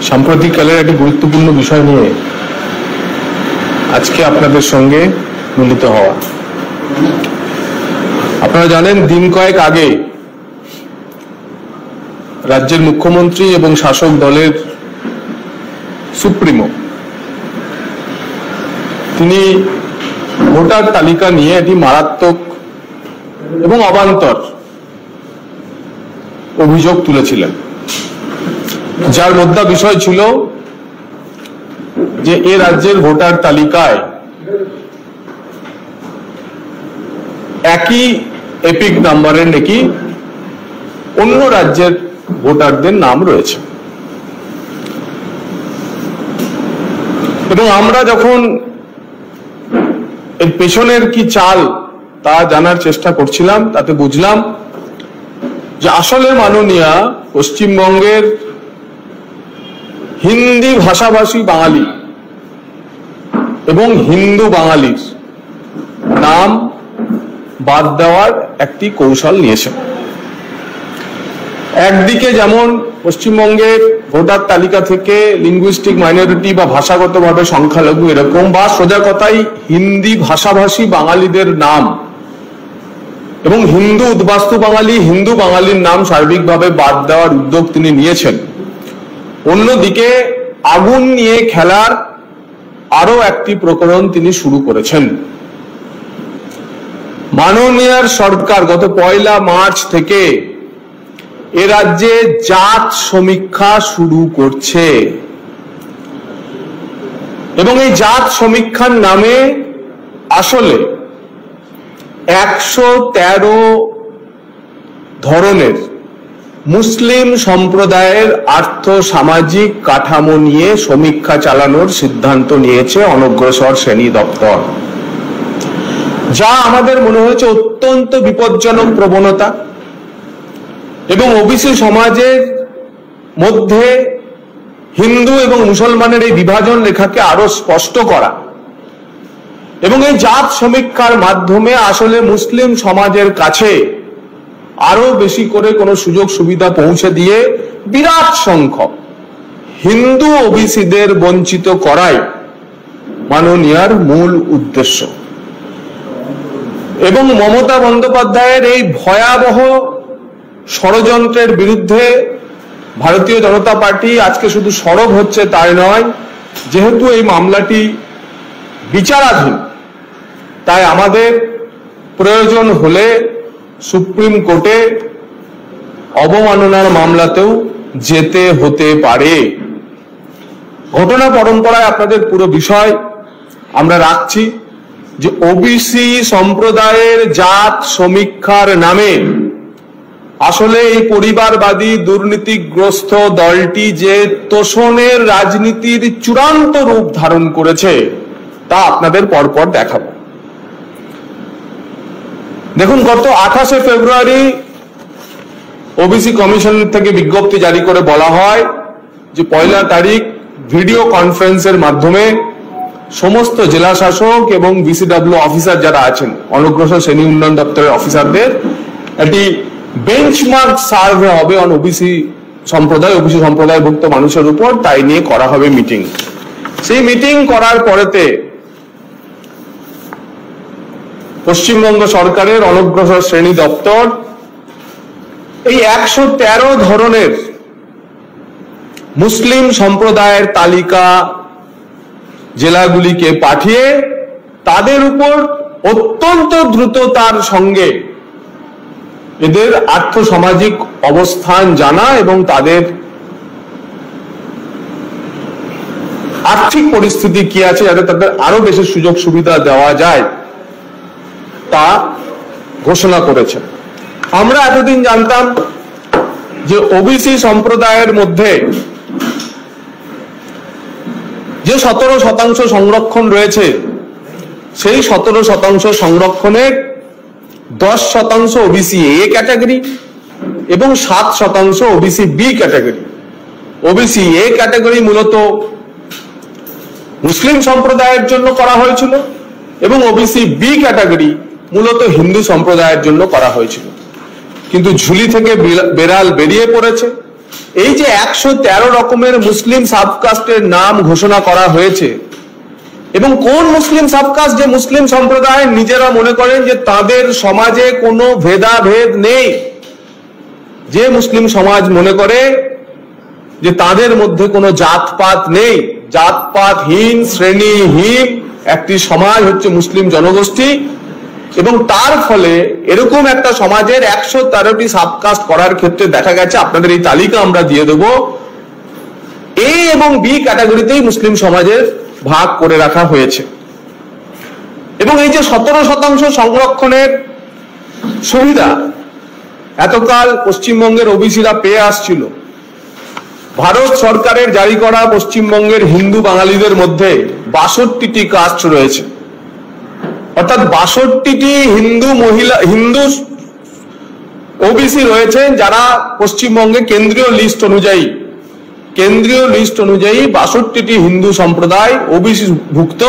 সাম্প্রতিককালের একটি গুরুত্বপূর্ণ বিষয় নিয়ে আজকে আপনাদের সঙ্গে মিলিত হওয়া। আপনারা জানেন, দিন কয়েক আগে রাজ্যের মুখ্যমন্ত্রী এবং শাসক দলের সুপ্রিমো তিনি ভোটার তালিকা নিয়ে একটি মারাত্মক এবং অবান্তর অভিযোগ তুলেছিলেন, যার মধ্যে বিষয় ছিল যে এ রাজ্যের ভোটার তালিকায় একই এপিক নাম্বারের নাকি অন্য রাজ্যের ভোটারদের নাম রয়েছে। এবং আমরা যখন এর পেছনের কি চাল তা জানার চেষ্টা করছিলাম, তাতে বুঝলাম যে আসলে মাননীয়া পশ্চিমবঙ্গের হিন্দি ভাষাভাষী বাঙালি এবং হিন্দু বাঙালির নাম বাদ দেওয়ার একটি কৌশল নিয়েছেন। একদিকে যেমন পশ্চিমবঙ্গের ভোটার তালিকা থেকে লিঙ্গুইস্টিক মাইনরিটি বা ভাষাগতভাবে সংখ্যালঘু এরকম বা সোজা কথাই হিন্দি ভাষাভাষী বাঙালিদের নাম এবং হিন্দু উদ্বাস্তু বাঙালি হিন্দু বাঙালির নাম সার্বিকভাবে বাদ দেওয়ার উদ্যোগ তিনি নিয়েছেন। অন্যদিকে আগুন নিয়ে খেলার আরো একটি প্রকরণ তিনি শুরু করেছেন। মাননীয়ার সরকার গত 1 মার্চ থেকে এ রাজ্যে জাত সমীক্ষা শুরু করছে এবং এই জাত সমীক্ষার নামে আসলে 113 ধরনের মুসলিম সম্প্রদায়ের আর্থ সামাজিক কাঠামো নিয়ে সমীক্ষা চালানোর সিদ্ধান্ত নিয়েছে অনগ্রসর শ্রেণী দপ্তর, যা আমাদের মনে হয়েছে অত্যন্ত বিপজ্জনক প্রবণতা এবং ওবিসি সমাজের মধ্যে হিন্দু এবং মুসলমানের এই বিভাজন রেখাকে আরো স্পষ্ট করা এবং এই জাত সমীক্ষার মাধ্যমে আসলে মুসলিম সমাজের কাছে আরো বেশি করে কোনো সুযোগ সুবিধা পৌঁছে দিয়ে বিরাট সংখ্যক হিন্দু ওবিসিদের বঞ্চিত করাই মাননীয়ার মূল উদ্দেশ্য। এবং মমতা বন্দ্যোপাধ্যায়ের এই ভয়াবহ ষড়যন্ত্রের বিরুদ্ধে ভারতীয় জনতা পার্টি আজকে শুধু সরব হচ্ছে তাই নয়, যেহেতু এই মামলাটি বিচারাধীন তাই আমাদের প্রয়োজন হলে সুপ্রিম কোর্টে অবমাননার মামলাতেও যেতে হতে পারে। ঘটনা পরম্পরায় আপনাদের পুরো বিষয় আমরা রাখছি যে ওবিসি সম্প্রদায়ের জাত সমীক্ষার নামে আসলে এই পরিবারবাদী দুর্নীতিগ্রস্ত দলটি যে তোষণের রাজনীতির চূড়ান্ত রূপ ধারণ করেছে তা আপনাদের পরপর দেখাবো। দেখুন, গত 28 ফেব্রুয়ারি ওবিসি কমিশন থেকে বিজ্ঞপ্তি জারি করে বলা হয় যে 1 তারিখ ভিডিও কনফারেন্সের মাধ্যমে সমস্ত জেলা শাসক এবং বিসিডব্লিউ অফিসার যারা আছেন, অনগ্রসর শ্রেণী উন্নয়ন দপ্তরের অফিসারদের একটি বেঞ্চমার্ক সার্ভে হবে অন ওবিসি সম্প্রদায়ভুক্ত মানুষের উপর, তাই নিয়ে করা হবে মিটিং। সেই মিটিং করার পরেতে পশ্চিমবঙ্গ সরকারের অনগ্রসর শ্রেণী দপ্তর এই 113 ধরনের মুসলিম সম্প্রদায়ের তালিকা জেলাগুলিকে পাঠিয়ে তাদের উপর অত্যন্ত দ্রুততার সঙ্গে এদের আর্থ সামাজিক অবস্থান জানা এবং তাদের আর্থিক পরিস্থিতি কি আছে যাতে তাদের আরো বেশি সুযোগ সুবিধা দেওয়া যায় তা ঘোষণা করেছে। আমরা এতদিন জানতাম যে ওবিসি সম্প্রদায়ের মধ্যে যে 17% সংরক্ষণ রয়েছে সেই 17% সংরক্ষণের 10% ওবিসি এ ক্যাটাগরি এবং 7% OBC B category. OBC A category মূলত মুসলিম সম্প্রদায়ের জন্য করা হয়েছিল এবং ওবিসি বি ক্যাটাগরি মূলত হিন্দু সম্প্রদায়ের জন্য করা হয়েছিল। কিন্তু ঝুলি থেকে বেড়াল বেরিয়ে পড়েছে এই যে 113 রকমের মুসলিম সাবকাস্টের নাম ঘোষণা করা হয়েছে, এবং কোন মুসলিম সাবকাস্ট যে মুসলিম সম্প্রদায় নিজেরা মনে করেন যে তাদের সমাজে কোনো ভেদাভেদ নেই, যে মুসলিম সমাজ মনে করে যে তাদের মধ্যে কোনো জাতপাত নেই, জাতপাতহীন শ্রেণীহীন একটি সমাজ হচ্ছে মুসলিম জনগোষ্ঠী, এবং তার ফলে এরকম একটা সমাজের 113টি সাবকাস্ট করার ক্ষেত্রে দেখা গেছে, আপনাদের এই তালিকা আমরা দিয়ে দেব, এ এবং বি ক্যাটাগরিতেই মুসলিম সমাজের ভাগ করে রাখা হয়েছে। এবং এই যে 17% সংরক্ষণের সুবিধা এতকাল পশ্চিমবঙ্গের ওবিসিরা পেয়ে আসছিল, ভারত সরকারের জারি করা পশ্চিমবঙ্গের হিন্দু বাঙালিদের মধ্যে 62টি কাস্ট রয়েছে, অর্থাৎ 62টি হিন্দু ওবিসি রয়েছেন যারা পশ্চিমবঙ্গে কেন্দ্রীয় লিস্ট অনুযায়ী 62টি হিন্দু সম্প্রদায় ওবিসি ভুক্ত,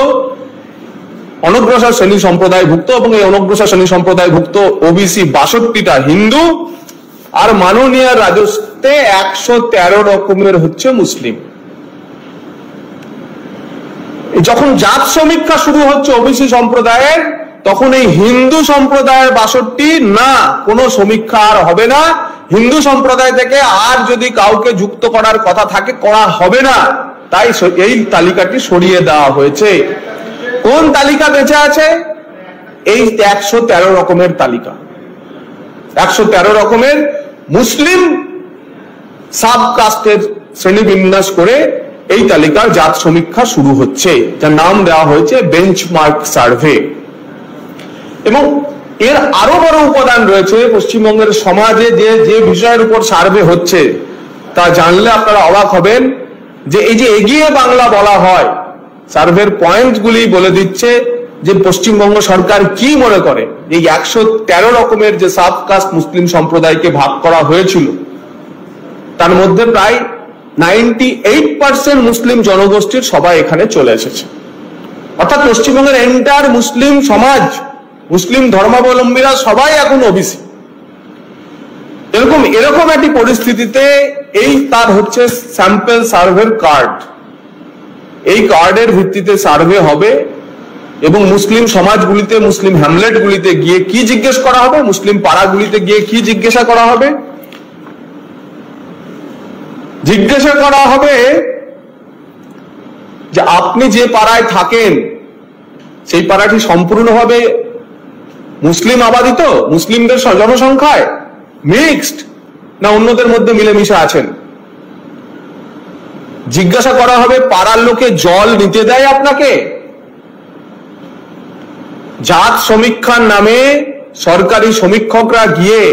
অনগ্রসর শ্রেণী সম্প্রদায় ভুক্ত, এবং এই অনগ্রসর শ্রেণী সম্প্রদায় ভুক্ত ওবিসি 62টা হিন্দু, আর মাননীয় রাজস্বে 113 রকমের হচ্ছে মুসলিম। যখন জাত সমীক্ষা শুরু হচ্ছে ওবিসি সম্প্রদায়ের, তখন এই হিন্দু সম্প্রদায়ের 62 না, কোনো সমীক্ষা আর হবে না, হিন্দু সম্প্রদায় থেকে আর যদি কাউকে যুক্ত করার কথা থাকে করা হবে না, তাই এই তালিকাটি সরিয়ে দেওয়া হয়েছে। কোন তালিকা বেঁচে আছে? এই 113 রকমের তালিকা, 113 রকমের মুসলিম সাবকাস্টের শ্রেণীবিন্যাস করে এই তালিকার জাত সমীক্ষা শুরু হচ্ছে, যার নাম দেওয়া হয়েছে বেঞ্চমার্ক সার্ভে। এবং এর আরো বড় উপাদান রয়েছে। পশ্চিমবঙ্গের সমাজে যে বিষয়ের উপর সার্ভে হচ্ছে তা জানলে আপনারা অবাক হবেন, যে এই যে এগিয়ে বাংলা বলা হয়, সার্ভের পয়েন্টগুলি বলে দিচ্ছে যে পশ্চিমবঙ্গ সরকার কি মনে করে এই 113 রকমের যে সাবকাস্ট মুসলিম সম্প্রদায়কে ভাগ করা হয়েছিল, তার মধ্যে প্রায় 98% মুসলিম জনগোষ্ঠীর সবাই এখানে চলে এসেছে। অর্থাৎ পশ্চিমবঙ্গের এন্টার মুসলিম সমাজ, মুসলিম ধর্মাবলম্বীরা সবাই এখন ওবিসি। এরকম একটি পরিস্থিতিতে এই তার হচ্ছে স্যাম্পল সার্ভের কার্ড, এই কার্ডের ভিত্তিতে সার্ভে হবে, এবং মুসলিম সমাজগুলিতে, মুসলিম হ্যামলেটগুলিতে গিয়ে কি জিজ্ঞেস করা হবে, মুসলিম পাড়াগুলিতে গিয়ে কি জিজ্ঞাসা করা হবে? জিজ্ঞাসা করা হবে যে আপনি যে পাড়ায় থাকেন সেই পাড়াটি সম্পূর্ণভাবে মুসলিম আবাদিত, মুসলিমদের জনসংখ্যায় মিক্সড, না অন্যদের মধ্যে মিলেমিশে আছেন? জিজ্ঞাসা করা হবে পাড়ার লোকে জল নিতে দেয় আপনাকে? জাত সমীক্ষার নামে সরকারি সমীক্ষকরা গিয়ে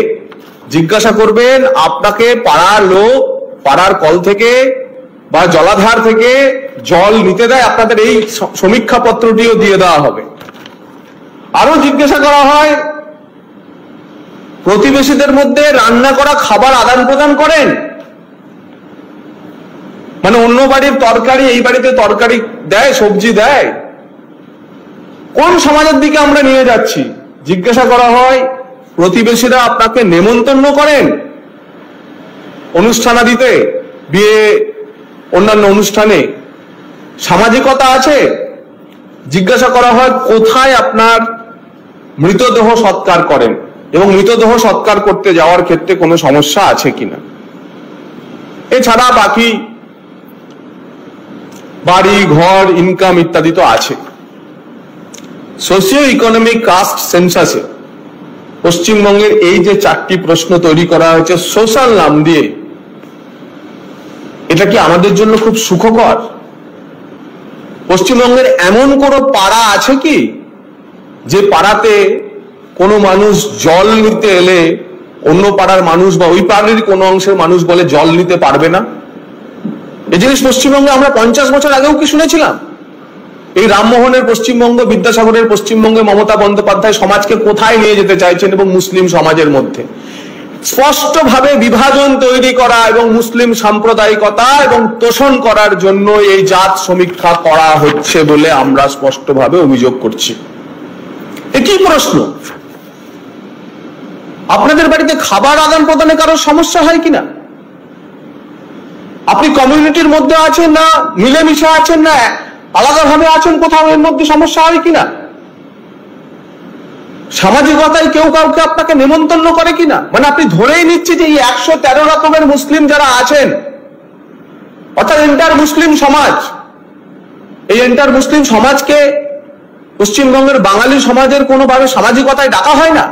জিজ্ঞাসা করবেন আপনাকে পাড়ার লোক পাড়ার কল থেকে বা জলাধার থেকে জল নিতে দেয়? আপনাদের এই সমীক্ষা পত্রটিও দিয়ে দেওয়া হবে। আরো জিজ্ঞাসা করা হয় প্রতিবেশীদের মধ্যে রান্না করা খাবার আদান প্রদান করেন? মানে অন্য বাড়ির তরকারি এই বাড়িতে তরকারি দেয়, সবজি দেয়? কোন সমাজের দিকে আমরা নিয়ে যাচ্ছি? জিজ্ঞাসা করা হয় প্রতিবেশীরা আপনাকে নেমন্তন্ন করেন অনুষ্ঠানাদিতে, বিয়ে, অন্যান্য অনুষ্ঠানে? সামাজিকতা আছে? জিজ্ঞাসা করা হয় কোথায় আপনার মৃতদেহ সৎকার করেন এবং মৃতদেহ সৎকার করতে যাওয়ার ক্ষেত্রে কোনো সমস্যা আছে কিনা। এছাড়া বাকি বাড়ি ঘর ইনকাম ইত্যাদি তো আছে। সোশিও ইকোনমিক কাস্ট সেন্সাসে পশ্চিমবঙ্গের এই যে 4টি প্রশ্ন তৈরি করা হয়েছে সোশ্যাল নাম দিয়ে, এটা কি আমাদের জন্য খুব সুখকর? পশ্চিমবঙ্গের এমন কোনো পাড়া আছে কি যে পাড়াতে কোনো মানুষ জল নিতে এলে অন্য পাড়ার মানুষ বা ওই পাড়ার কোনো অংশের মানুষ বলে জল নিতে পারবে না? এই জিনিস পশ্চিমবঙ্গে আমরা 50 বছর আগেও কি শুনেছিলাম? এই রামমোহনের পশ্চিমবঙ্গ, বিদ্যাসাগরের পশ্চিমবঙ্গে মমতা বন্দ্যোপাধ্যায় সমাজকে কোথায় নিয়ে যেতে চাইছেন এবং মুসলিম সমাজের মধ্যে স্পষ্টভাবে বিভাজন তৈরি করা এবং মুসলিম সাম্প্রদায়িকতা এবং তোষণ করার জন্য এই জাত সমীক্ষা করা হচ্ছে বলে আমরা স্পষ্টভাবে অভিযোগ করছি। একই প্রশ্ন, আপনাদের বাড়িতে খাবার আদান প্রদানে কারো সমস্যা হয় কিনা? আপনি কমিউনিটির মধ্যে আছেন না মিলেমিশে আছেন না আলাদাভাবে আছেন, কোথাও এর মধ্যে সমস্যা হয় কিনা? সামাজিকতায় কেউ কাউকে আপনাকে নেমন্তন্ন করে কিনা? মানে আপনি ধরেই নিচ্ছে যে এই 113 রকমের মুসলিম যারা আছেন, অর্থাৎ এন্টার মুসলিম সমাজ, এই এন্টার মুসলিম সমাজকে পশ্চিমবঙ্গের বাঙালি সমাজের কোনোভাবে সামাজিকতায় ডাকা হয় না।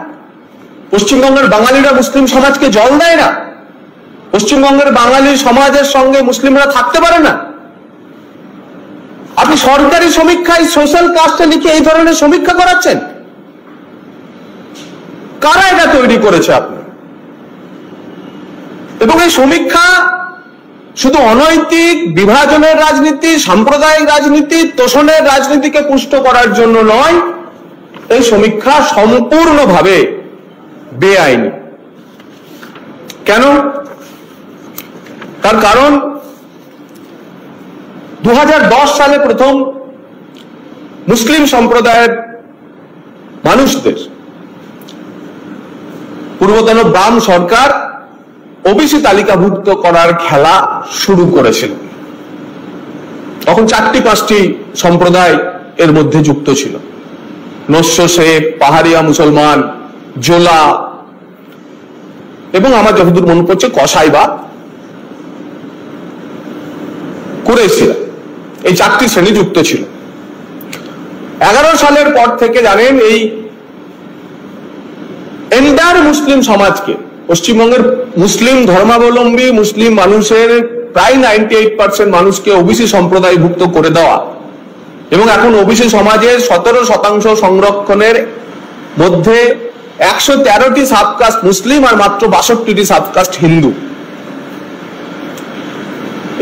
পশ্চিমবঙ্গের বাঙালিরা মুসলিম সমাজকে জল দেয় না। পশ্চিমবঙ্গের বাঙালি সমাজের সঙ্গে মুসলিমরা থাকতে পারে না। আপনি সরকারি সমীক্ষায় সোশ্যাল কাস্টে লিখে এই ধরনের সমীক্ষা করাচ্ছেন। কারা এটা তৈরি করেছে আপনি? এবং এই সমীক্ষা শুধু অনৈতিক বিভাজনের রাজনীতি, সাম্প্রদায়িক রাজনীতি, তোষণের রাজনীতিকে পুষ্ট করার জন্য নয়, এই সমীক্ষা সম্পূর্ণভাবে বেআইনি। কেন? তার কারণ 2010 সালে প্রথম মুসলিম সম্প্রদায়ের মানুষদের পূর্বতন বাম সরকার ওবিসি তালিকাভুক্ত করার খেলা শুরু করেছিল। তখন 4-5টি সম্প্রদায় এর মধ্যে যুক্ত ছিল: নস্য শেখ, পাহাড়িয়া মুসলমান, জোলা এবং আমার যতদূর মনে পড়ছে কসাইবা, কুরাইশিরা। এই 4টি শ্রেণী যুক্ত ছিল। 11 সালের পর থেকে জানেন এই এন্টার মুসলিম সমাজকে, পশ্চিমবঙ্গের মুসলিম ধর্মাবলম্বী মুসলিম মানুষের প্রায় 98% মানুষকে ওবিসি সম্প্রদায়ভুক্ত করে দেওয়া এবং এখন ওবিসি সমাজের 17% সংরক্ষণের মধ্যে 113টি সাবকাস্ট মুসলিম আর মাত্র 62টি সাবকাস্ট হিন্দু।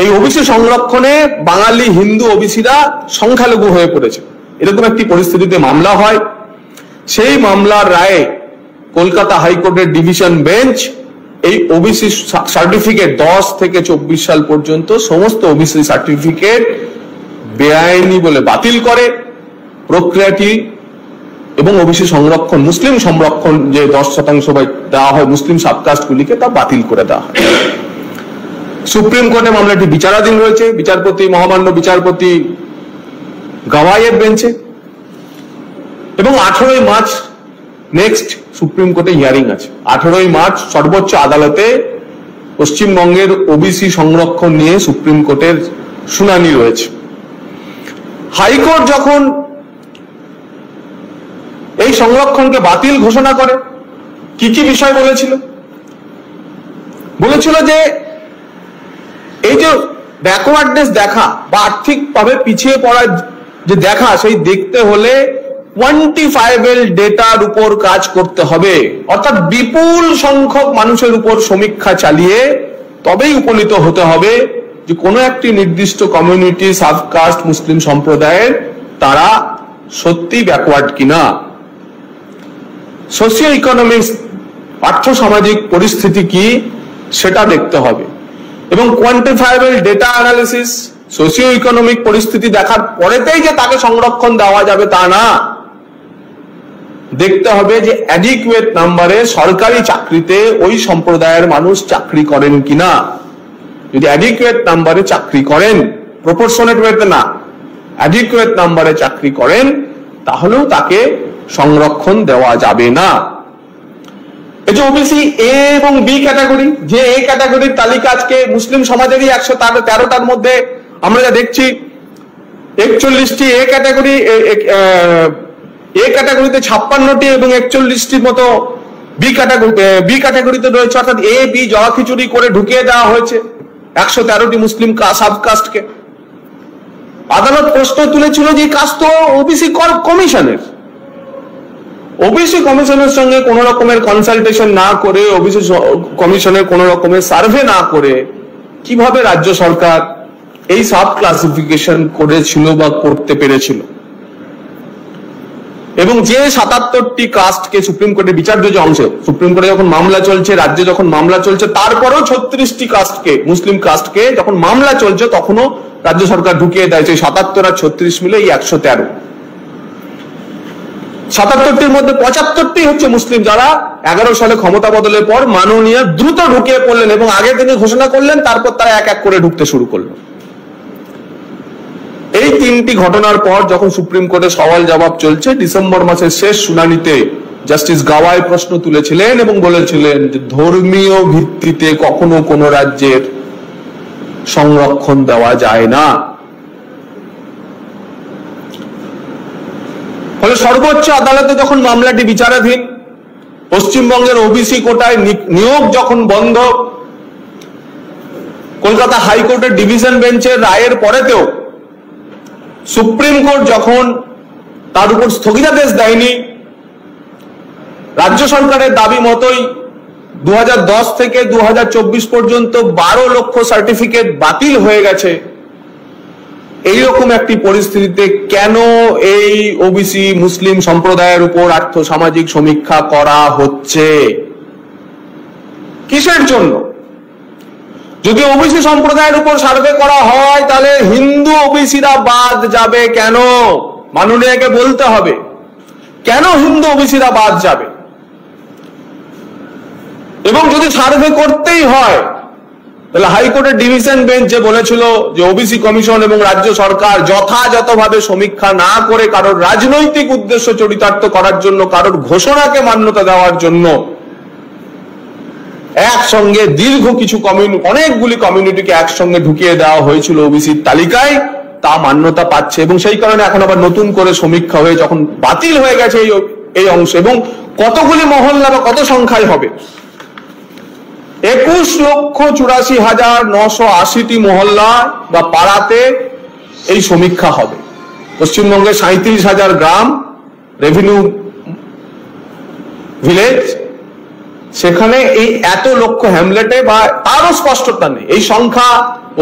এই ওবিসি সংরক্ষণে বাঙালি হিন্দু ওবিসিরা সংখ্যালঘু হয়ে পড়েছে। এরকম একটি পরিস্থিতিতে মামলা হয়। সেই মামলার রায়ে কলকাতা হাইকোর্টের ডিভিশন বেঞ্চ এই ওবিসি সার্টিফিকেট 10 থেকে 24 সাল পর্যন্ত সমস্ত ওবিসি সার্টিফিকেট বেআইনি বলে বাতিল করে প্রক্রিয়াটি এবং ওবিসি সংরক্ষণ, মুসলিম সংরক্ষণ যে 10% দেওয়া হয় মুসলিম সাবকাস্টগুলিকে, তা বাতিল করে দেওয়া হয়। সুপ্রিম কোর্টে মামলাটি বিচারাধীন রয়েছে মহামান্য বিচারপতি গাওয়াইয়ের বেঞ্চে, এবং 18 মার্চ নেক্সট সুপ্রিম কোর্টে হিয়ারিং আছে। 18 মার্চ সর্বোচ্চ আদালতে পশ্চিমবঙ্গের ওবিসি সংরক্ষণ নিয়ে সুপ্রিম কোর্টের শুনানি রয়েছে। হাইকোর্ট যখন এই সংরক্ষণকে বাতিল ঘোষণা করে, কি কি বিষয় বলেছিল যে এই যে ব্যাকওয়ার্ডনেস দেখা বা আর্থিকভাবে পিছিয়ে পড়া যে দেখা, সেই দেখতে হলে কোয়ান্টিফায়েবল ডেটার উপর কাজ করতে হবে, অর্থাৎ বিপুল সংখ্যক মানুষের উপর সমীক্ষা চালিয়ে তবেই উপনীত হতে হবে যে কোনো একটি নির্দিষ্ট কমিউনিটি, সাবকাস্ট, মুসলিম সম্প্রদায়ের তারা সত্যি ব্যাকওয়ার্ড কিনা। সোশিও ইকোনমিক্স, আর্থসামাজিক পরিস্থিতি কি সেটা দেখতে হবে, এবং কোয়ান্টিফায়েবল ডেটা অ্যানালিসিস, সোশিও ইকোনমিক পরিস্থিতি দেখার পরেতেই যে তাকে সংরক্ষণ দেওয়া যাবে তা না, দেখতে হবে যে অ্যাডিকুয়েট নাম্বারে সরকারি চাকরিতে ওই সম্প্রদায়ের মানুষ চাকরি করেন কিনা। যদি অ্যাডিকুয়েট নাম্বারে চাকরি করেন, প্রপোর্শনেট ওয়েতে না, অ্যাডিকুয়েট নাম্বারে চাকরি করেন, তাহলেও তাকে সংরক্ষণ দেওয়া যাবে না। এই যে ওবিসি এ এবং বি ক্যাটাগরি, যে এ ক্যাটাগরির তালিকা আজকে মুসলিম সমাজেরই 113টার মধ্যে আমরা যা দেখছি 41টি এ ক্যাটাগরি, এ ক্যাটাগরিতে 56টি এবং 41টির মতো বি ক্যাটাগরিতে রয়েছে, অর্থাৎ এ বি জড়াখিচুড়ি করে ঢুকিয়ে দেওয়া হয়েছে 113টি মুসলিম সাবকাস্টকে। আদালত প্রশ্ন তুলেছিল যে কাস্ট তো ওবিসি কমিশনের, ওবিসি কমিশনের সঙ্গে কোন রকমের কনসালটেশন না করে, ওবিসি কমিশনের কোন রকমের সার্ভে না করে কিভাবে রাজ্য সরকার এই সাব ক্লাসিফিকেশন করেছিল বা করতে পেরেছিল। এবং যে 77টি কাস্টকে সুপ্রিম কোর্টের বিচার্য যে অংশে, সুপ্রিম কোর্টে যখন মামলা চলছে, রাজ্যে যখন মামলা চলছে, তারপরেও 36টি কাস্টকে, মুসলিম কাস্টকে যখন মামলা চলছে তখনও রাজ্য সরকার ঢুকিয়ে দেয়। 77 আর 36 মিলে এই 113। 77টির মধ্যে 75টি হচ্ছে মুসলিম, যারা 11 সালে ক্ষমতা বদলের পর মাননীয় দ্রুত ঢুকিয়ে পড়লেন এবং আগে তিনি ঘোষণা করলেন, তারপর তারা এক এক করে ঢুকতে শুরু করলো। এই তিনটি ঘটনার পর যখন সুপ্রিম কোর্টে সওয়াল জবাব চলছে, ডিসেম্বর মাসের শেষ শুনানিতে জাস্টিস গাওয়াই প্রশ্ন তুলেছিলেন এবং বলেছিলেন যে ধর্মীয় ভিত্তিতে কখনো কোনো রাজ্যের সংরক্ষণ দেওয়া যায় না। ফলে সর্বোচ্চ আদালতে যখন মামলাটি বিচারাধীন, পশ্চিমবঙ্গের ওবিসি কোটায় নিয়োগ যখন বন্ধ, কলকাতা হাইকোর্টের ডিভিশন বেঞ্চের রায়ের পরেতেও সুপ্রিম কোর্ট যখন তার উপর স্থগিতাদেশ দেয়নি, রাজ্য সরকারের দাবি মতোই 2010 থেকে 2024 পর্যন্ত 12 লক্ষ সার্টিফিকেট বাতিল হয়ে গেছে। এইরকম একটি পরিস্থিতিতে কেন এই ওবিসি মুসলিম সম্প্রদায়ের উপর আর্থসামাজিক সমীক্ষা করা হচ্ছে? কিসের জন্য? যদি ওবিসি সম্প্রদায়ের উপর সার্ভে করা হয় তাহলে হিন্দু ওবিসিরা বাদ যাবে কেন? মাননীয়কে বলতে হবে কেন হিন্দু ওবিসিরা বাদ যাবে। এবং যদি সার্ভে করতেই হয় তাহলে হাইকোর্টের ডিভিশন বেঞ্চ যে বলেছিল যে ওবিসি কমিশন এবং রাজ্য সরকার যথাযথভাবে সমীক্ষা না করে কারোর রাজনৈতিক উদ্দেশ্য চরিতার্থ করার জন্য, কারোর ঘোষণাকে মান্যতা দেওয়ার জন্য একসঙ্গে দীর্ঘ কিছু অনেকগুলি কমিউনিটিকে একসঙ্গে ঢুকিয়ে দেওয়া হয়েছিল ওবিসির তালিকায়, তা মান্যতা পাচ্ছে। এবং সেই কারণে এখন আবার নতুন করে সমীক্ষা হয়ে যখন বাতিল হয়ে গেছে এই অংশ, এবং কতগুলি মহল্লা বা কত সংখ্যায় হবে, 21,84,980টি মহল্লা বা পাড়াতে এই সমীক্ষা হবে। পশ্চিমবঙ্গের 37,000 গ্রাম রেভিনিউ ভিলেজ, সেখানে এই এত লক্ষ হ্যামলেটে বা তারও স্পষ্টতা নেই। এই সংখ্যা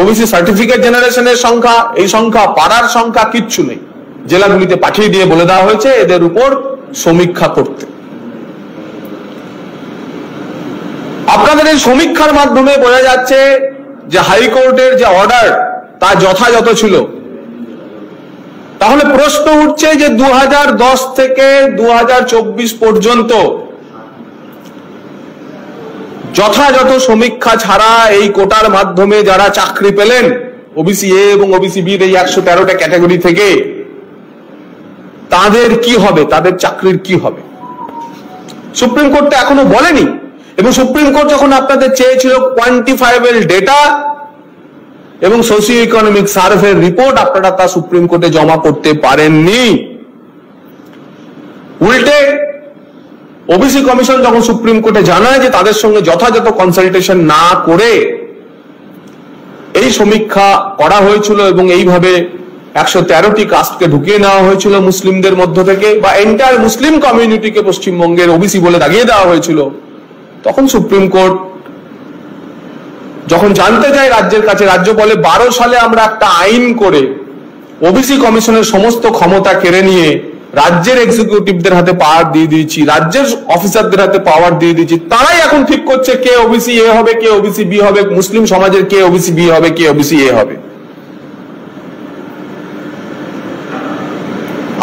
ওবিসি সার্টিফিকেট জেনারেশনের সংখ্যা, এই সংখ্যা পাড়ার সংখ্যা কিচ্ছু নেই। জেলাগুলিতে পাঠিয়ে দিয়ে বলে দেওয়া হয়েছে এদের উপর সমীক্ষা করতে। আপনাদের এই সমীক্ষার মাধ্যমে বোঝা যাচ্ছে যে হাইকোর্টের যে অর্ডার তা যথাযথ ছিল। তাহলে প্রশ্ন উঠছে যে 2010 থেকে 2024 পর্যন্ত যথাযথ সমীক্ষা ছাড়া এই কোটার মাধ্যমে যারা চাকরি পেলেন ওবিসি এ এবং ওবিসি বি এই 113টা ক্যাটাগরি থেকে, তাদের কি হবে? তাদের চাকরির কি হবে? সুপ্রিম কোর্ট তো এখনো বলেনি। এবং সুপ্রিম কোর্ট যখন আপনাদের চেয়েছিল কোয়ান্টিফাইবল ডেটা এবং সোশিও ইকোনমিক সার্ভে রিপোর্ট, আপনারা তা সুপ্রিম কোর্টে জমা করতে পারেননি। উল্টে ওবিসি কমিশন যখন সুপ্রিম কোর্টে জানায় যে তাদের সঙ্গে যথাযথ কনসালটেশন না করে এই সমীক্ষা করা হয়েছিল এবং এইভাবে 113টি কাস্টকে ঢুকিয়ে নেওয়া হয়েছিল মুসলিমদের মধ্য থেকে, বা এন্টায়ার মুসলিম কমিউনিটিকে পশ্চিমবঙ্গের ওবিসি বলে দাগিয়ে দেওয়া হয়েছিল, তখন সুপ্রিম কোর্ট যখন জানতে চায় রাজ্যের কাছে, রাজ্য বলে 12 সালে আমরা একটা আইন করে ওবিসি কমিশনের সমস্ত ক্ষমতা কেড়ে নিয়ে রাজ্যের এক্সিকিউটিভদের হাতে পাওয়ার দিয়ে দিয়েছি, রাজ্যের অফিসারদের হাতে পাওয়ার দিয়ে দিয়েছি। তারাই এখন ঠিক করছে কে ওবিসি এ হবে, কে ওবিসি বি হবে, মুসলিম সমাজের কে ওবিসি বি হবে, কে ওবিসি এ হবে।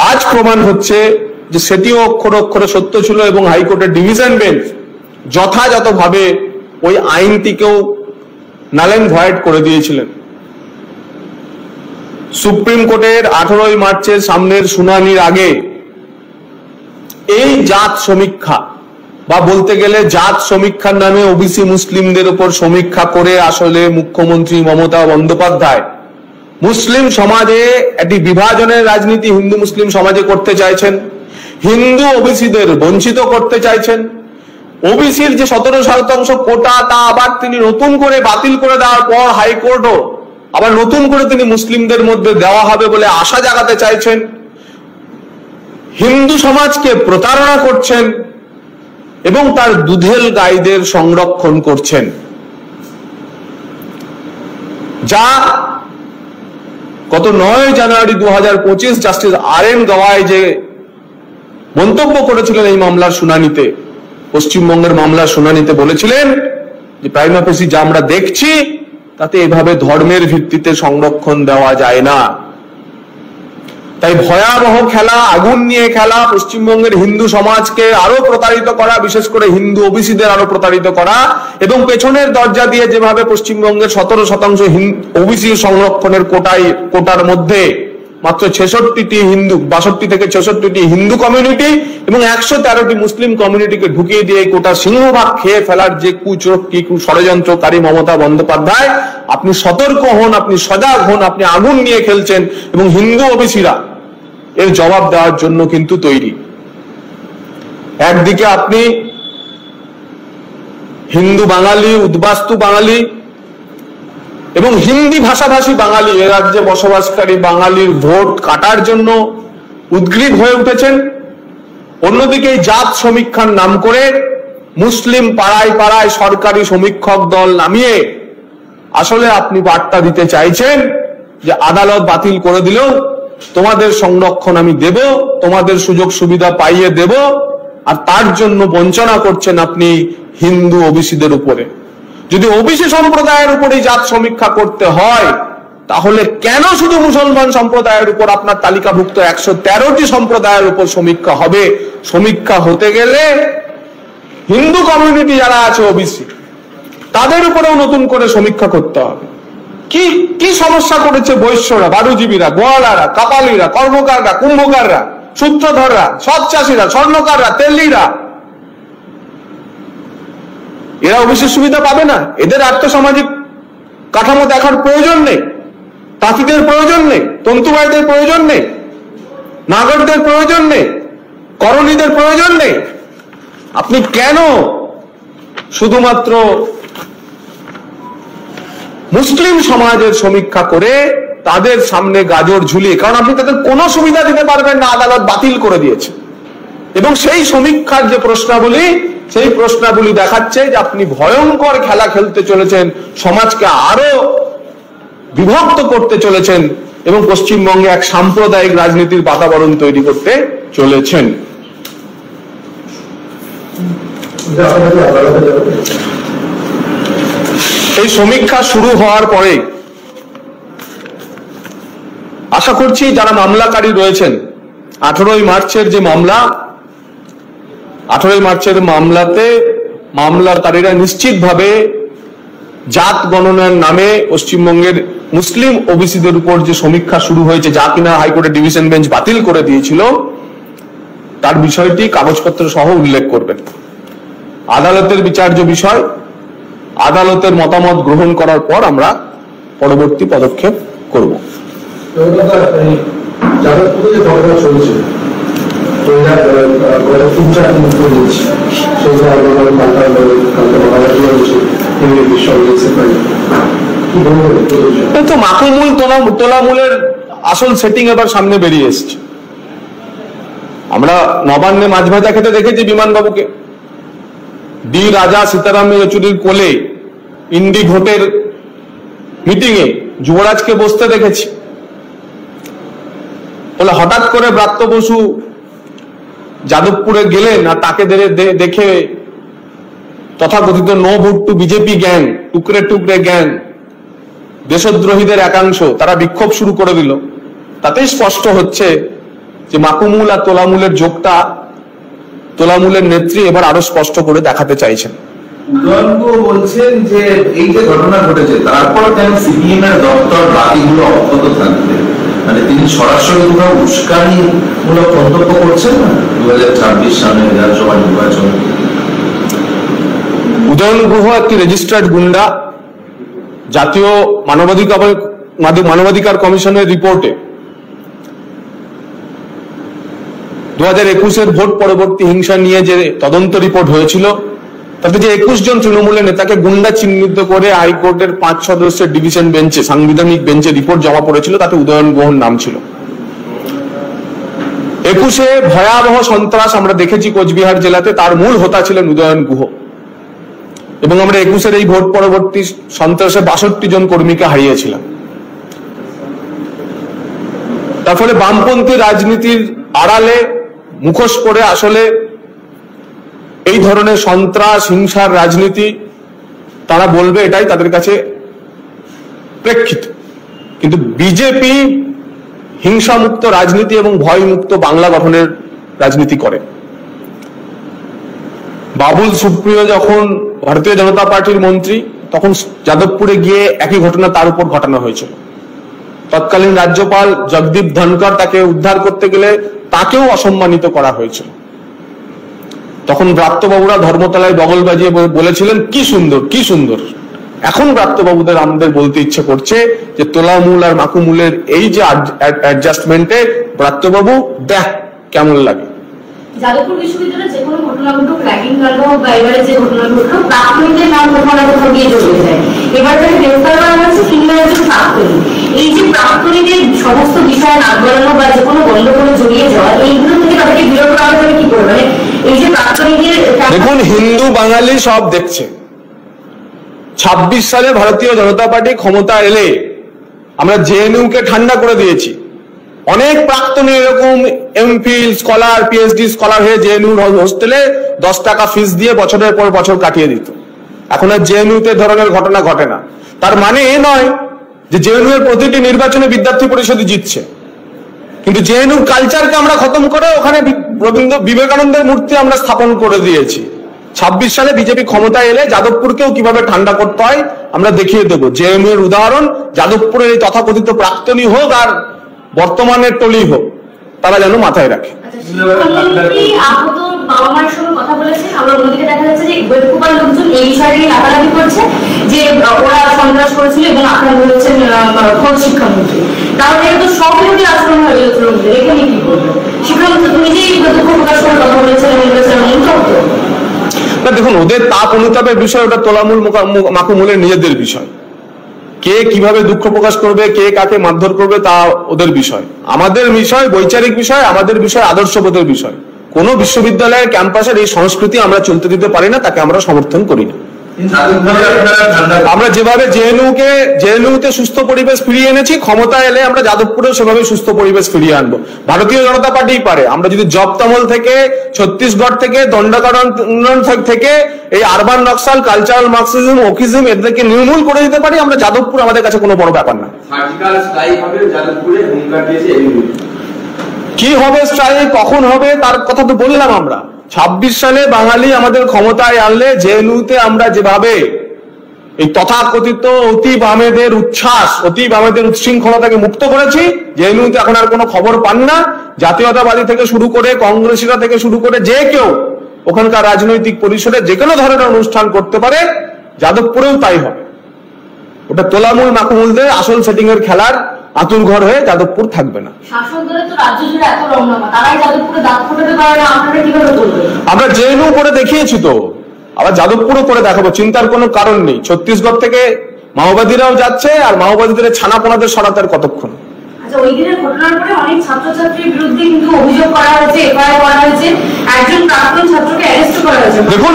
আজ প্রমাণ হচ্ছে যে সেটিও অক্ষরে অক্ষরে সত্য ছিল এবং হাইকোর্টের ডিভিশন বেঞ্চ যথাযথভাবে ওই আইনটিকেও নাল এন্ড ভয়েড করে দিয়েছিলেন। সুপ্রিম কোর্টের 18 মার্চের সামনের শুনানির আগে এই জাত সমীক্ষা বা বলতে গেলে জাত সমীক্ষার নামে ওবিসি মুসলিমদের উপর সমীক্ষা করে আসলে মুখ্যমন্ত্রী মমতা বন্দ্যোপাধ্যায় মুসলিম সমাজে একটি বিভাজনের রাজনীতি হিন্দু মুসলিম সমাজে করতে চাইছেন, হিন্দু ওবিসিদের বঞ্চিত করতে চাইছেন। ওবিসির যে 17% কোটা তা আবার তিনি নতুন করে বাতিল করে দেওয়ার পর হাইকোর্টও আবার নতুন করে তিনি মুসলিমদের মধ্যে দেওয়া হবে বলে আশা জাগাতে চাইছেন। হিন্দু সমাজকে প্রতারণা করছেন এবং তার দুধেল গাইদের সংরক্ষণ করছেন, যা গত 9 জানুয়ারি 2025 জাস্টিস RN গাওয়াই যে মন্তব্য করেছিলেন এই মামলার শুনানিতে, পশ্চিমবঙ্গের মামলার শুনানিতে বলেছিলেন যে প্রাইমা ফেসি যা আমরা দেখছি তাতে এভাবে ধর্মের ভিত্তিতে সংরক্ষণ দেওয়া যায় না। তাই ভয়াবহ খেলা, আগুন নিয়ে খেলা, পশ্চিমবঙ্গের হিন্দু সমাজকে আরো প্রতারিত করা, বিশেষ করে হিন্দু ওবিসিদের আরো প্রতারিত করা, এবং পেছনের দরজা দিয়ে যেভাবে পশ্চিমবঙ্গের 17% ওবিসি সংরক্ষণের কোটার মধ্যে মাত্র 66টি হিন্দু, 62 থেকে 66টি হিন্দু কমিউনিটি এবং 113টি মুসলিম কমিউনিটিকে ঢুকিয়ে দিয়ে কোটা সিংহভাগ খেয়ে ফেলার যে ষড়যন্ত্রকারী মমতা বন্দ্যোপাধ্যায়, আপনি সতর্ক হন, আপনি সজাগ হন, আপনি আগুন নিয়ে খেলছেন এবং হিন্দু ওবিসিরা এর জবাব দেওয়ার জন্য কিন্তু তৈরি। একদিকে আপনি হিন্দু বাঙালি, উদ্বাস্তু বাঙালি এবং হিন্দি ভাষাভাষী বাঙালি, এ রাজ্যে বসবাসকারী বাঙালির ভোট কাটার জন্য উদ্গ্রীব হয়ে উঠেছেন। অন্যদিকে এই জাত সমীক্ষার নাম করে মুসলিম পাড়ায় পাড়ায় সরকারি সমীক্ষক দল নামিয়ে আসলে আপনি বার্তা দিতে চাইছেন যে আদালত বাতিল করে দিলেও তোমাদের সংরক্ষণ আমি দেব, তোমাদের সুযোগ সুবিধা পাইয়ে দেব, আর তার জন্য বঞ্চনা করছেন আপনি হিন্দু ওবিসিদের উপরে। যদি ওবিসি সম্প্রদায়ের উপরে জাত সমীক্ষা করতে হয় তাহলে কেন শুধু মুসলমান সম্প্রদায়ের উপর আপনার তালিকাভুক্ত 113টি সম্প্রদায়ের উপর সমীক্ষা হবে? সমীক্ষা হতে গেলে হিন্দু কমিউনিটি যারা আছে ওবিসি তাদের উপরেও নতুন করে সমীক্ষা করতে হবে। কি কি সমস্যা করেছে বৈশ্যরা, বারুজীবীরা, গোয়ালারা, কাপালিরা, কর্মকাররা, কুম্ভকাররা, সূত্রধররা, সৎ চাষীরা, স্বর্ণকাররা, তেলিরা, এরা ওবিসি সুবিধা পাবে না? এদের আর্থসামাজিক কাঠামো দেখার প্রয়োজন নেই? তাঁতিদের প্রয়োজন নেই? তন্তুবায়দের প্রয়োজন নেই? নাগরদের প্রয়োজন নেই? করণীদের প্রয়োজন নেই? আপনি কেন শুধুমাত্র মুসলিম সমাজের সমীক্ষা করে তাদের সামনে গাজর ঝুলিয়ে, কারণ আপনি তাদের কোনো সুবিধা দিতে পারবেন না, আদালত বাতিল করে দিয়েছে, এবং সেই সমীক্ষার যে প্রশ্নাবলী, সেই প্রশ্নাবলী দেখাচ্ছে যে আপনি ভয়ঙ্কর খেলা খেলতে চলেছেন, সমাজকে আরো বিভক্ত করতে চলেছেন এবং পশ্চিমবঙ্গে এক সাম্প্রদায়িক রাজনীতির বাতাবরণ তৈরি করতে চলেছেন। এই সমীক্ষা শুরু হওয়ার পরে আশা করছি যারা মামলাকারী রয়েছেন, 18ই মার্চের যে মামলা, 18ই মার্চের মামলাতে মামলাকারীরা নিশ্চিতভাবে জাত গণনার নামে পশ্চিমবঙ্গের মুসলিম ওবিসিদের উপর যে সমীক্ষা শুরু হয়েছে, যা কিনা হাইকোর্টের ডিভিশন বেঞ্চ বাতিল করে দিয়েছিল, তার বিষয়টি কাগজপত্র সহ উল্লেখ করবেন। আদালতের বিচার্য বিষয়, আদালতের মতামত গ্রহণ করার পর আমরা পরবর্তী পদক্ষেপ করব। তো মাকুমুল তোলামূলের আসল সেটিং এবার সামনে বেরিয়ে এসছে। আমরা নবান্নে মাছ ভাজা খেতে দেখেছি বিমানবাবুকে, ডি রাজা সীতারাম ইয়েচুরির কোলে ইন্ডি ভোটের মিটিং এ যুবরাজকে বসতে দেখেছি। বলে হঠাৎ করে ব্রাত্য বসু যাদবপুরে গেলেন আর তাকে দেখে তথাকথিত no vote to BJP gang, টুকরে টুকরে গ্যাং, দেশদ্রোহীদের একাংশ, তারা বিক্ষোভ শুরু করে দিল। তাতেই স্পষ্ট হচ্ছে যে মাকুমুল আর তোলামূলের যোগটা তোলামূলের নেত্রী এবার আরো স্পষ্ট করে দেখাতে চাইছেন। উদয়নগুলো বলছেন যে এই যে ঘটনা ঘটেছে তারপর কেন সিপিএম এর দপ্তর বাকিগুলো অব্যাহত থাকবে, মানে তিনি সরাসরি কোথাও উস্কানিমূলক মন্তব্য করছেন না 2026 সালে বিধানসভা নির্বাচন। উদয়ন গুহ একটি রেজিস্টার্ড গুন্ডা। জাতীয় মানবাধিকার কমিশনের রিপোর্টে 2021-এর ভোট পরবর্তী হিংসা নিয়ে যে তদন্ত রিপোর্ট হয়েছিল, তাতে যে 21 জন তৃণমূলের নেতাকে গুন্ডা চিহ্নিত করে হাইকোর্টের 5 সদস্যের ডিভিশন বেঞ্চে, সাংবিধানিক বেঞ্চে রিপোর্ট জমা পড়েছিল, তাতে উদয়ন গুহর নাম ছিল। 21-এ ভয়াবহ সন্ত্রাস আমরা দেখেছি কোচবিহার জেলাতে, তার মূল হোতা ছিলেন উদয়ন গুহ, এবং আমরা 21-এর এই ভোট পরবর্তী সন্ত্রাসে 62 জন কর্মীকে হারিয়েছিলাম। তার ফলে বামপন্থী রাজনীতির আড়ালে মুখোশ করে আসলে এই ধরনের সন্ত্রাস হিংসার রাজনীতি তারা বলবে এটাই তাদের কাছে প্রেক্ষিত। কিন্তু বিজেপি হিংসামুক্ত রাজনীতি এবং ভয়মুক্ত বাংলা গঠনের রাজনীতি করে। বাবুল সুপ্রিয় যখন ভারতীয় জনতা পার্টির মন্ত্রী, তখন যাদবপুরে গিয়ে একই ঘটনা তার উপর ঘটানো হয়েছিল। তৎকালীন রাজ্যপাল জগদীপ ধনকর তাকে উদ্ধার করতে গেলে তাকেও অসম্মানিত করা হয়েছিল। তখন ব্রাত্যবাবুরা ধর্মতলায় বগল বাজিয়ে বলেছিলেন কি সুন্দর কি সুন্দর। এখন ব্রাত্যবাবুদের আমাদের বলতে ইচ্ছে করছে যে তোলামূল আর মাকুমূলের এই যে অ্যাডজাস্টমেন্টে ব্রাত্যবাবু দেখ কেমন লাগে। যাদবপুর বিশ্ববিদ্যালয়ে যে কোনো ঘটনা ঘটুক, র্যাগিং কাণ্ড হোক বা এবারে যে ঘটনা ঘটলো, প্রাক্তনীদের নাম কোথাও না কোথাও গিয়ে জড়িয়ে যায়। এবার তাকে গ্রেফতার করা হয়েছে কিংবা একজন প্রাক্তনী। এই যে প্রাক্তনীদের সমস্ত বিষয়ে নাক গলানো বা যে কোনো গন্ডগোলে জড়িয়ে যাওয়া, এইগুলো থেকে তাদেরকে বিরত করা যাবে কি করে? মানে এই যে প্রাক্তনীদের, দেখুন হিন্দু বাঙালি সব দেখছে। 26 সালে ভারতীয় জনতা পার্টি ক্ষমতা এলে আমরা জেএনইউ কে ঠান্ডা করে দিয়েছি। অনেক প্রাক্তনী এরকম এমফিল স্কলার পিএইচডি স্কলার হয়ে জেএনইউ হোস্টেলে 10 টাকা ফিস দিয়ে বছরের পর বছর কাটিয়ে দিত। এখন আর জেএনইউতে ধরনের ঘটনা ঘটে না। তার মানে এ নয় যে জেএনইউ এর প্রতিটি নির্বাচনে বিদ্যার্থী পরিষদই জিতছে, কিন্তু জেএনইউ কালচারকে আমরা খতম করে ওখানে বিবেকানন্দের মূর্তি আমরা স্থাপন করে দিয়েছি। 26 সালে বিজেপি ক্ষমতায় এলে যাদবপুরকেও কিভাবে ঠান্ডা করতে হয় আমরা দেখিয়ে দেবো। জেএনইউ এর উদাহরণ যাদবপুরের এই তথাকথিত প্রাক্তনী হোক আর বর্তমানের টলি হোক, তারা যেন মাথায় রাখে। আহত বাবা মায়ের সঙ্গে কথা বলেছে, আমরা অন্যদিকে দেখা যাচ্ছে যে গোয়েন্দা লোকজন এই বিষয়ে লাগালাগি করছে যে ওরা সন্ত্রাস করেছিল এবং আক্রমণ করেছেন খোদ শিক্ষামন্ত্রী। তাহলে তো সব বিরোধী আচরণ হয়ে গেল তৃণমূলের। এখানে কি করবো? শিক্ষামন্ত্রী তো নিজেই দুঃখ প্রকাশ করে কথা বলেছেন এবং বলেছেন না, দেখুন ওদের তাপ অনুতাপের বিষয়, ওটা তোলামূল মাকুমূলের নিজেদের বিষয়। কে কিভাবে দুঃখ প্রকাশ করবে, কে কাকে মারধর করবে, তা ওদের বিষয়। আমাদের বিষয় বৈচারিক বিষয়, আমাদের বিষয় আদর্শবোধের বিষয়। কোন বিশ্ববিদ্যালয়ের ক্যাম্পাসের এই সংস্কৃতি আমরা চলতে দিতে পারি না, তাকে আমরা সমর্থন করি না। আমরা যেভাবে জেএনইউতে সুস্থ পরিবেশ ফিরিয়ে এনেছি, ক্ষমতা এলে আমরা যাদবপুরেও সেভাবে সুস্থ পরিবেশ ফিরিয়ে আনবো। ভারতীয় জনতা পার্টি পারে। আমরা যদি জবতমল থেকে, ছত্তিশগড় থেকে, দণ্ডকারণ থেকে এই আরবান নকশাল, কালচারাল মার্কসিজম, ওকিজম এদেরকে নির্মূল করে দিতে পারি, আমরা যাদবপুর আমাদের কাছে কোনো বড় ব্যাপার না। কি হবে স্ট্রাইক, কখন হবে তার কথা তো বললাম। আমরা 26 সালে বাঙালি আমাদের ক্ষমতায় আনলে জেএনইউতে আমরা যেভাবে এই তথাকথিত অতি বামেদের উচ্ছ্বাস, অতি বামেদের উচ্ছৃঙ্খলতাকে মুক্ত করেছি, জেএনইউতে এখন আর কোনো খবর পান না। জাতীয়তাবাদী থেকে শুরু করে কংগ্রেসীরা থেকে শুরু করে যে কেউ ওখানকার রাজনৈতিক পরিসরে যে কোনো ধরনের অনুষ্ঠান করতে পারে, যাদবপুরেও তাই হবে। ওটা তোলামূল মাকুমূলদের আসল সেটিং এর খেলার আতুর ঘর হয়ে যাদবপুর থাকবে না। আমরা জেএনইউ করে দেখিয়েছি তো, আবার যাদবপুরও করে দেখাবো, চিন্তার কোনো কারণ নেই। ছত্তিশগড় থেকে মাওবাদীরাও যাচ্ছে, আর মাওবাদীদের ছানাপোনাদের সরাতে আর কতক্ষণ। ওই দিনের ঘটনার পরে অনেক ছাত্রছাত্রীর বিরুদ্ধে কিন্তু অভিযোগ করা হয়েছে, এফআইআর করা হয়েছে, একজন প্রাক্তন ছাত্রকে অ্যারেস্ট করা হয়েছে। দেখুন,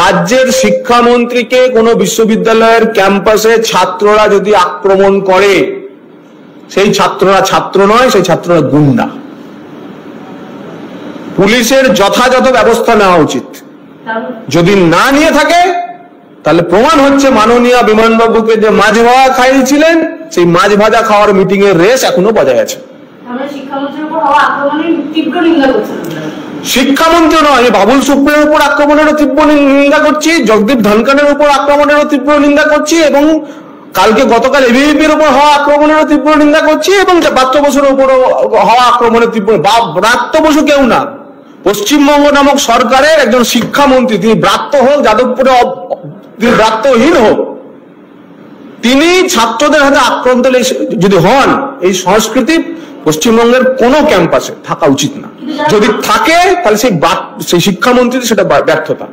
রাজ্যের শিক্ষামন্ত্রীকে কোন বিশ্ববিদ্যালয়ের ক্যাম্পাসে ছাত্ররা যদি আক্রমণ করে, সেই ছাত্ররা ছাত্র নয়, সেই ছাত্ররা গুন্ডা। পুলিশের যথাযথ ব্যবস্থা নেওয়া উচিত। যদি না নিয়ে থাকে তাহলে প্রমাণ হচ্ছে মাননীয় বিমানবাবুকে যে মাছ ভাজা খাইয়েছিলেন, সেই মাছ ভাজা খাওয়ার মিটিং এর রেস এখনো বজায় আছে। শিক্ষামন্ত্রী নয়, আমি বাবুল সুপ্রিয়র উপর আক্রমণেরও তীব্র নিন্দা করছি, জগদীপ ধনকরের উপর আক্রমণেরও তীব্র নিন্দা করছি, এবং গতকাল এবিভিপির উপর হওয়া আক্রমণেরও তীব্র নিন্দা করছি, এবং ব্রাত্য বসুর উপর হওয়া আক্রমণের তীব্র। ব্রাত্য বসু কেউ না, পশ্চিমবঙ্গ নামক সরকারের একজন শিক্ষামন্ত্রী। তিনি ব্রাত্য হোক, যাদবপুরে তিনি ব্রাত্যহীন হোক, তিনি ছাত্রদের হাতে আক্রান্ত যদি হন, এই সংস্কৃতি পশ্চিমবঙ্গের কোনো ক্যাম্পাসে থাকা উচিত না। যদি থাকে তাহলে সেই শিক্ষামন্ত্রী সেটা ব্যর্থতা।